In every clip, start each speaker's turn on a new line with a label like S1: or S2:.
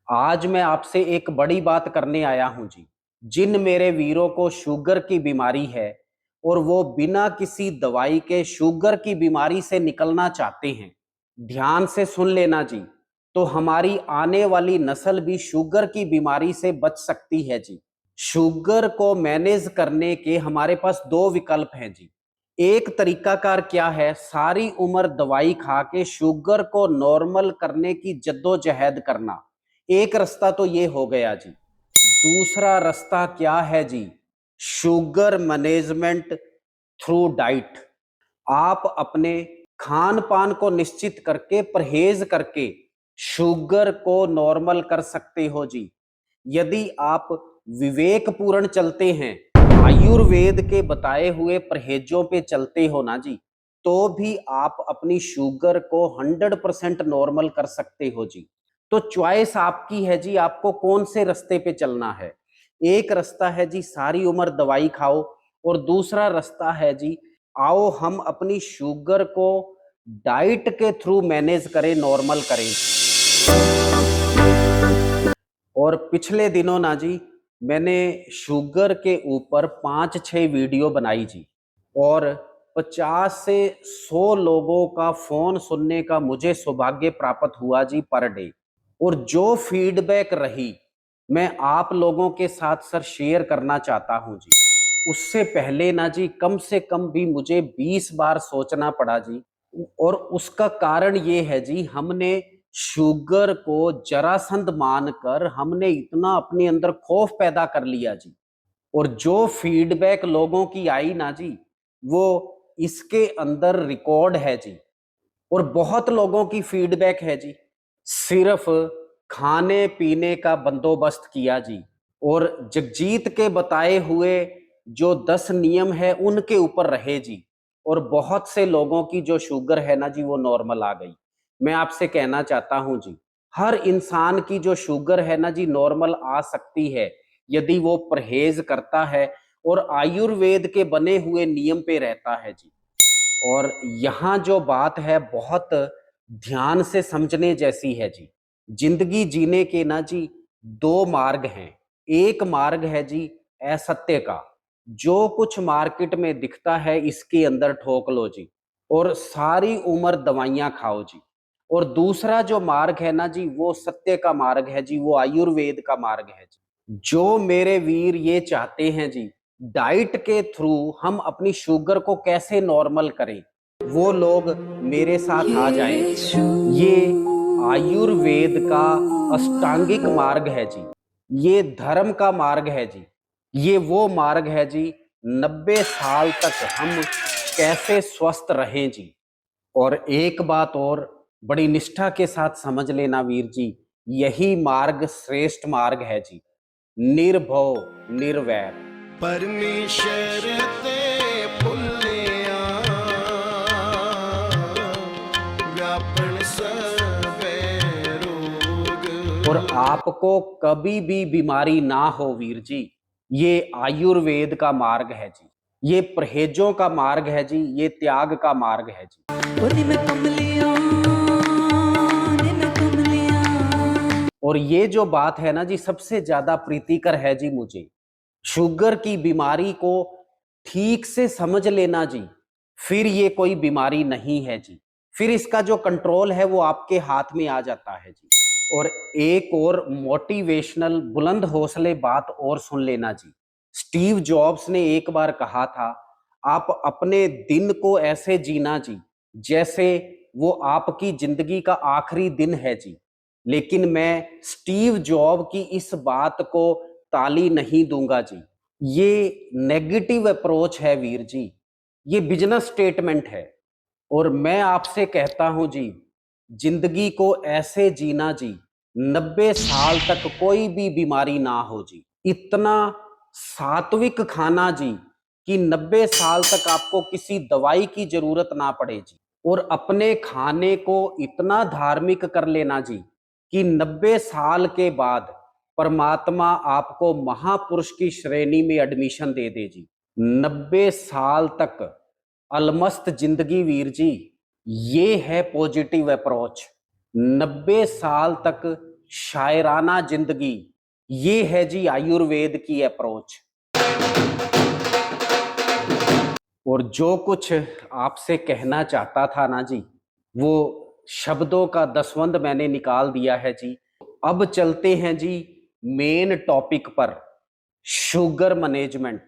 S1: आज मैं आपसे एक बड़ी बात करने आया हूं जी। जिन मेरे वीरों को शुगर की बीमारी है और वो बिना किसी दवाई के शुगर की बीमारी से निकलना चाहते हैं, ध्यान से सुन लेना जी। तो हमारी आने वाली नस्ल भी शुगर की बीमारी से बच सकती है जी। शुगर को मैनेज करने के हमारे पास दो विकल्प हैं जी। एक तरीकाकार क्या है, सारी उम्र दवाई खा के शुगर को नॉर्मल करने की जद्दोजहद करना। एक रास्ता तो ये हो गया जी। दूसरा रास्ता क्या है जी? Sugar management through diet. आप अपने खान पान को निश्चित करके परहेज करके शुगर को नॉर्मल कर सकते हो जी। यदि आप विवेकपूर्ण चलते हैं, आयुर्वेद के बताए हुए परहेजों पे चलते हो ना जी, तो भी आप अपनी शुगर को 100% नॉर्मल कर सकते हो जी। तो चॉइस आपकी है जी, आपको कौन से रास्ते पे चलना है। एक रास्ता है जी, सारी उम्र दवाई खाओ, और दूसरा रास्ता है जी, आओ हम अपनी शुगर को डाइट के थ्रू मैनेज करें, नॉर्मल करें। और पिछले दिनों ना जी, मैंने शुगर के ऊपर 5-6 वीडियो बनाई जी, और 50 से 100 लोगों का फोन सुनने का मुझे सौभाग्य प्राप्त हुआ जी पर डे। और जो फीडबैक रही, मैं आप लोगों के साथ सर शेयर करना चाहता हूं जी। उससे पहले ना जी, कम से कम भी मुझे 20 बार सोचना पड़ा जी। और उसका कारण ये है जी, हमने शुगर को जरासंध मानकर हमने इतना अपने अंदर खौफ पैदा कर लिया जी। और जो फीडबैक लोगों की आई ना जी, वो इसके अंदर रिकॉर्ड है जी। और बहुत लोगों की फीडबैक है जी, सिर्फ खाने पीने का बंदोबस्त किया जी, और जगजीत के बताए हुए जो 10 नियम है उनके ऊपर रहे जी। और बहुत से लोगों की जो शुगर है ना जी, वो नॉर्मल आ गई। मैं आपसे कहना चाहता हूं जी, हर इंसान की जो शुगर है ना जी, नॉर्मल आ सकती है यदि वो परहेज करता है और आयुर्वेद के बने हुए नियम पे रहता है जी। और यहाँ जो बात है, बहुत ध्यान से समझने जैसी है जी। जिंदगी जीने के ना जी, दो मार्ग हैं। एक मार्ग है जी असत्य का, जो कुछ मार्केट में दिखता है इसके अंदर ठोक लो जी, और सारी उम्र दवाइयां खाओ जी। और दूसरा जो मार्ग है ना जी, वो सत्य का मार्ग है जी, वो आयुर्वेद का मार्ग है जी। जो मेरे वीर ये चाहते हैं जी, डाइट के थ्रू हम अपनी शुगर को कैसे नॉर्मल करें, वो लोग मेरे साथ आ जाएं। ये आयुर्वेद का अष्टांगिक मार्ग है जी, ये धर्म का मार्ग है जी, ये वो मार्ग है जी। 90 साल तक हम कैसे स्वस्थ रहें जी। और एक बात और बड़ी निष्ठा के साथ समझ लेना वीर जी, यही मार्ग श्रेष्ठ मार्ग है जी। निर्भव निर्वैर।
S2: परमेश्वर ते भुलिया व्यापन सबे रोग।
S1: और आपको कभी भी बीमारी ना हो वीर जी, ये आयुर्वेद का मार्ग है जी, ये परहेजों का मार्ग है जी, ये त्याग का मार्ग है जी। और ये जो बात है ना जी, सबसे ज्यादा प्रीतिकर है जी मुझे। शुगर की बीमारी को ठीक से समझ लेना जी, फिर ये कोई बीमारी नहीं है जी। फिर इसका जो कंट्रोल है वो आपके हाथ में आ जाता है जी। और एक और मोटिवेशनल बुलंद हौसले बात और सुन लेना जी। स्टीव जॉब्स ने एक बार कहा था, आप अपने दिन को ऐसे जीना जी जैसे वो आपकी जिंदगी का आखिरी दिन है जी। लेकिन मैं स्टीव जॉब की इस बात को ताली नहीं दूंगा जी। ये नेगेटिव अप्रोच है वीर जी, ये बिजनेस स्टेटमेंट है। और मैं आपसे कहता हूं जी, जिंदगी को ऐसे जीना जी, 90 साल तक कोई भी बीमारी ना हो जी। इतना सात्विक खाना जी कि 90 साल तक आपको किसी दवाई की जरूरत ना पड़े जी। और अपने खाने को इतना धार्मिक कर लेना जी कि 90 साल के बाद परमात्मा आपको महापुरुष की श्रेणी में एडमिशन दे दे जी। 90 साल तक अलमस्त जिंदगी वीर जी, ये है पॉजिटिव अप्रोच। 90 साल तक शायराना जिंदगी, ये है जी आयुर्वेद की अप्रोच। और जो कुछ आपसे कहना चाहता था ना जी, वो शब्दों का दसवंध मैंने निकाल दिया है जी। अब चलते हैं जी मेन टॉपिक पर, शुगर मैनेजमेंट।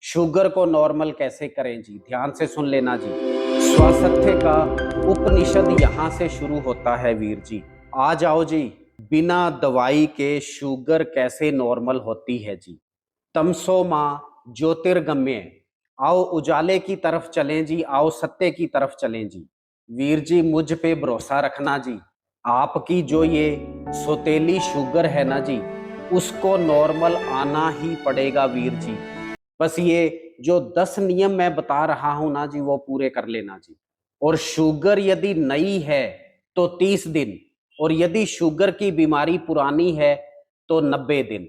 S1: शुगर को नॉर्मल कैसे करें जी, ध्यान से सुन लेना जी। स्वास्थ्य का उपनिषद यहां से शुरू होता है वीर जी। आ जाओ जी, बिना दवाई के शुगर कैसे नॉर्मल होती है जी। तमसो माँ ज्योतिर्गम्य, आओ उजाले की तरफ चलें जी, आओ सत्य की तरफ चलें जी। वीर जी मुझ पे भरोसा रखना जी, आपकी जो ये सौतेली शुगर है ना जी, उसको नॉर्मल आना ही पड़ेगा वीर जी। बस ये जो 10 नियम मैं बता रहा हूं ना जी, वो पूरे कर लेना जी। और शुगर यदि नई है तो 30 दिन, और यदि शुगर की बीमारी पुरानी है तो 90 दिन।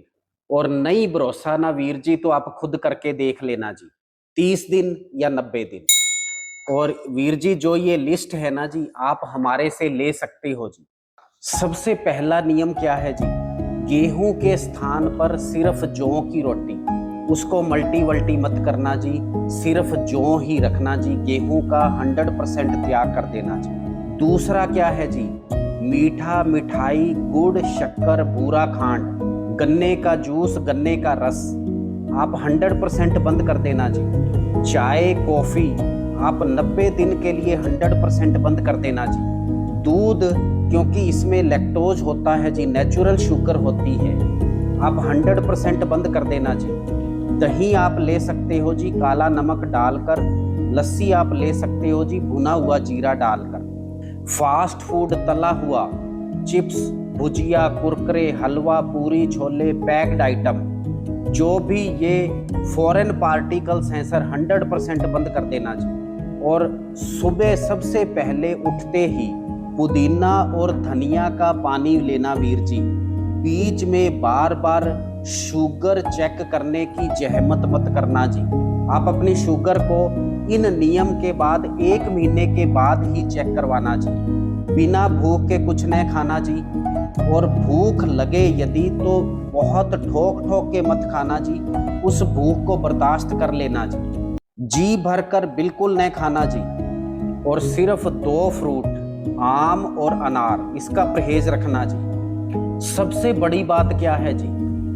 S1: और नहीं भरोसा ना वीर जी, तो आप खुद करके देख लेना जी, 30 दिन या 90 दिन। और वीर जी जो ये लिस्ट है ना जी, आप हमारे से ले सकते हो जी। सबसे पहला नियम क्या है जी, गेहूं के स्थान पर सिर्फ जौ की रोटी, उसको मल्टी वल्टी मत करना जी, सिर्फ जौ ही रखना जी, गेहूं का 100% त्याग कर देना जी। दूसरा क्या है जी, मीठा मिठाई गुड़ शक्कर बूरा खांड, गन्ने का जूस गन्ने का रस आप 100% बंद कर देना जी। चाय कॉफी आप 90 दिन के लिए 100% बंद कर देना जी। दूध, क्योंकि इसमें लैक्टोज होता है जी, नेचुरल शुगर होती है, आप 100% बंद कर देना जी। दही आप ले सकते हो जी काला नमक डालकर, लस्सी आप ले सकते हो जी भुना हुआ जीरा डालकर। फास्ट फूड तला हुआ, चिप्स भुजिया कुरकुरे हलवा पूरी छोले पैक्ड आइटम, जो भी ये फॉरेन पार्टिकल्स हैं सर, 100% बंद कर देना जी। और सुबह सबसे पहले उठते ही पुदीना और धनिया का पानी लेना वीर जी। बीच में बार बार शुगर चेक करने की जहमत मत करना जी। आप अपनी शुगर को इन नियम के बाद 1 महीने के बाद ही चेक करवाना जी। बिना भूख के कुछ नहीं खाना जी, और भूख लगे यदि तो बहुत ठोक ठोक के मत खाना जी, उस भूख को बर्दाश्त कर लेना जी। जी भर कर बिल्कुल नहीं खाना जी, और सिर्फ 2 फ्रूट आम और अनार, इसका परहेज रखना जी। सबसे बड़ी बात क्या है जी,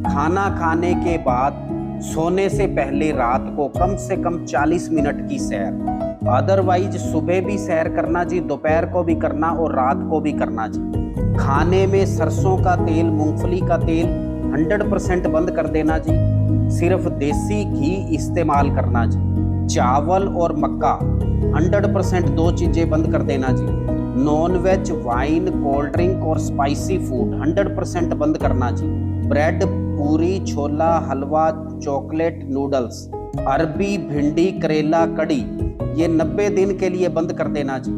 S1: खाना खाने के बाद सोने से पहले रात को कम से कम 40 मिनट की सैर, अदरवाइज सुबह भी सैर करना जी, दोपहर को भी करना और रात को भी करना जी। खाने में सरसों का तेल मूंगफली का तेल 100% बंद कर देना जी, सिर्फ देसी घी इस्तेमाल करना जी। चावल और मक्का 100% 2 चीजें बंद कर देना जी। Non veg wine cold drink और स्पाइसी फूड 100% बंद करना जी। ब्रेड पूरी छोला हलवा चॉकलेट नूडल्स अरबी भिंडी करेला कड़ी, ये 90 दिन के लिए बंद कर देना जी।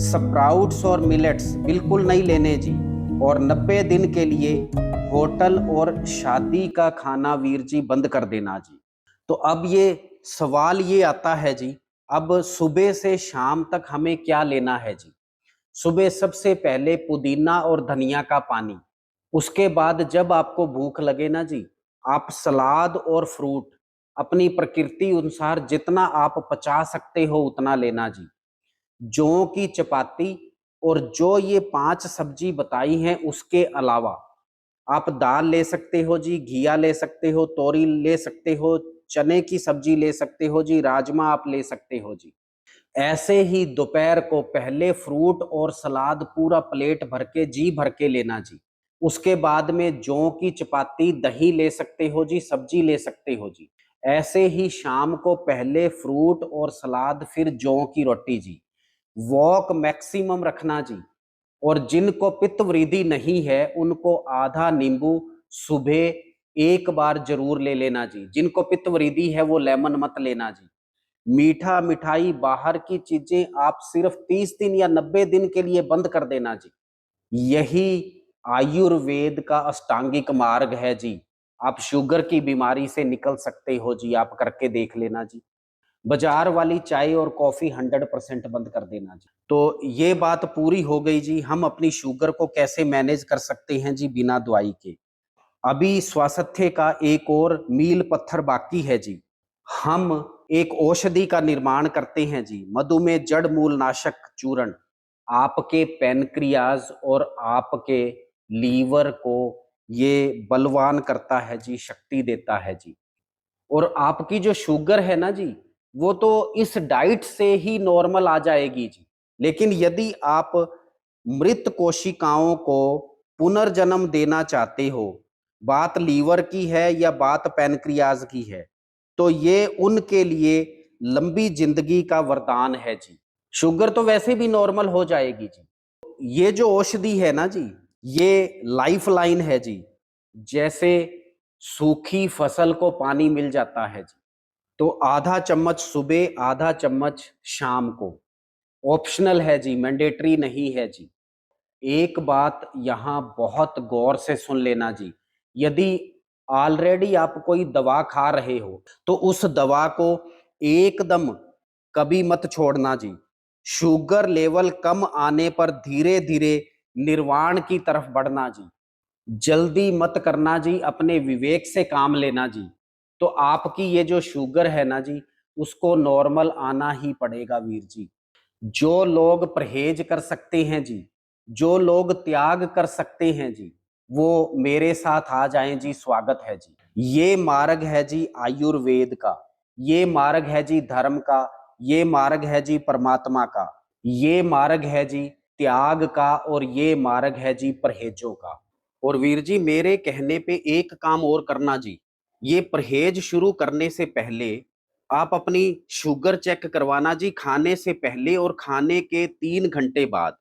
S1: स्प्राउट्स और मिलेट्स बिल्कुल नहीं लेने जी, और 90 दिन के लिए होटल और शादी का खाना वीर जी बंद कर देना जी। तो अब ये सवाल ये आता है जी, अब सुबह से शाम तक हमें क्या लेना है जी। सुबह सबसे पहले पुदीना और धनिया का पानी, उसके बाद जब आपको भूख लगे ना जी, आप सलाद और फ्रूट अपनी प्रकृति अनुसार जितना आप पचा सकते हो उतना लेना जी। जौ की चपाती, और जो ये 5 सब्जी बताई हैं उसके अलावा आप दाल ले सकते हो जी, घिया ले सकते हो, तोरी ले सकते हो, चने की सब्जी ले सकते हो जी, राजमा आप ले सकते हो जी। ऐसे ही दोपहर को पहले फ्रूट और सलाद पूरा प्लेट भर के जी भर के लेना जी। उसके बाद में जौ की चपाती दही ले सकते हो जी, सब्जी ले सकते हो जी। ऐसे ही शाम को पहले फ्रूट और सलाद फिर जौ की रोटी जी। वॉक मैक्सिमम रखना जी, और जिनको पित्त वृद्धि नहीं है उनको आधा नींबू सुबह एक बार जरूर ले लेना जी। जिनको पित्त वृद्धि है वो लेमन मत लेना जी। मीठा मिठाई बाहर की चीजें आप सिर्फ 30 दिन या 90 दिन के लिए बंद कर देना जी। यही आयुर्वेद का अष्टांगिक मार्ग है जी। आप शुगर की बीमारी से निकल सकते हो जी, आप करके देख लेना जी। बाजार वाली चाय और कॉफ़ी 100% बंद कर देना जी। तो ये बात पूरी हो गई जी। हम अपनी शुगर को कैसे मैनेज कर सकते हैं जी बिना दवाई के। अभी स्वास्थ्य का एक और मील पत्थर बाकी है जी। हम एक औषधि का निर्माण करते हैं जी, मधुमेह जड़ मूल नाशक चूर्ण। आपके पैनक्रियाज और आपके लीवर को ये बलवान करता है जी, शक्ति देता है जी। और आपकी जो शुगर है ना जी, वो तो इस डाइट से ही नॉर्मल आ जाएगी जी। लेकिन यदि आप मृत कोशिकाओं को पुनर्जन्म देना चाहते हो, बात लीवर की है या बात पैनक्रियाज की है, तो ये उनके लिए लंबी जिंदगी का वरदान है जी। शुगर तो वैसे भी नॉर्मल हो जाएगी जी। ये जो औषधि है ना जी, ये लाइफ लाइन है जी। जैसे सूखी फसल को पानी मिल जाता है जी, तो आधा चम्मच सुबह, आधा चम्मच शाम को। ऑप्शनल है जी, मैंडेटरी नहीं है जी। एक बात यहाँ बहुत गौर से सुन लेना जी। यदि ऑलरेडी आप कोई दवा खा रहे हो, तो उस दवा को एकदम कभी मत छोड़ना जी। शुगर लेवल कम आने पर धीरे-धीरे निर्वाण की तरफ बढ़ना जी। जल्दी मत करना जी, अपने विवेक से काम लेना जी। तो आपकी ये जो शुगर है ना जी, उसको नॉर्मल आना ही पड़ेगा वीर जी। जो लोग परहेज कर सकते हैं जी, जो लोग त्याग कर सकते हैं जी, वो मेरे साथ आ जाएं जी, स्वागत है जी। ये मार्ग है जी आयुर्वेद का, ये मार्ग है जी धर्म का, ये मार्ग है जी परमात्मा का, ये मार्ग है जी त्याग का और ये मार्ग है जी परहेजों का। और वीर जी मेरे कहने पे एक काम और करना जी, ये परहेज शुरू करने से पहले आप अपनी शुगर चेक करवाना जी, खाने से पहले और खाने के 3 घंटे बाद,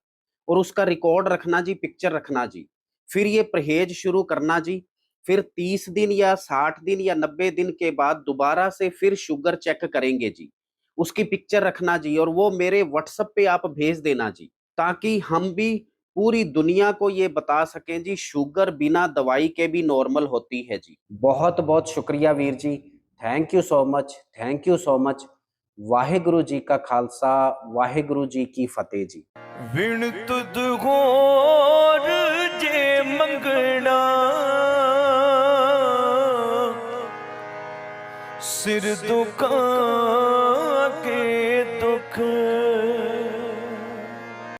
S1: और उसका रिकॉर्ड रखना जी, पिक्चर रखना जी। फिर ये परहेज शुरू करना जी, फिर 30 दिन या 60 दिन या 90 दिन के बाद दोबारा से फिर शुगर चेक करेंगे जी। उसकी पिक्चर रखना जी और वो मेरे व्हाट्सएप पे आप भेज देना जी, ताकि हम भी पूरी दुनिया को ये बता सकें जी, शुगर बिना दवाई के भी नॉर्मल होती है जी। बहुत-बहुत शुक्रिया Veer ji. Thank you so much, thank you so much. Waheguru ji का खालसा, वाहेगुरु जी की फतेह जी।
S2: विण तुद होर जे मंगना सिर दुखा के दुख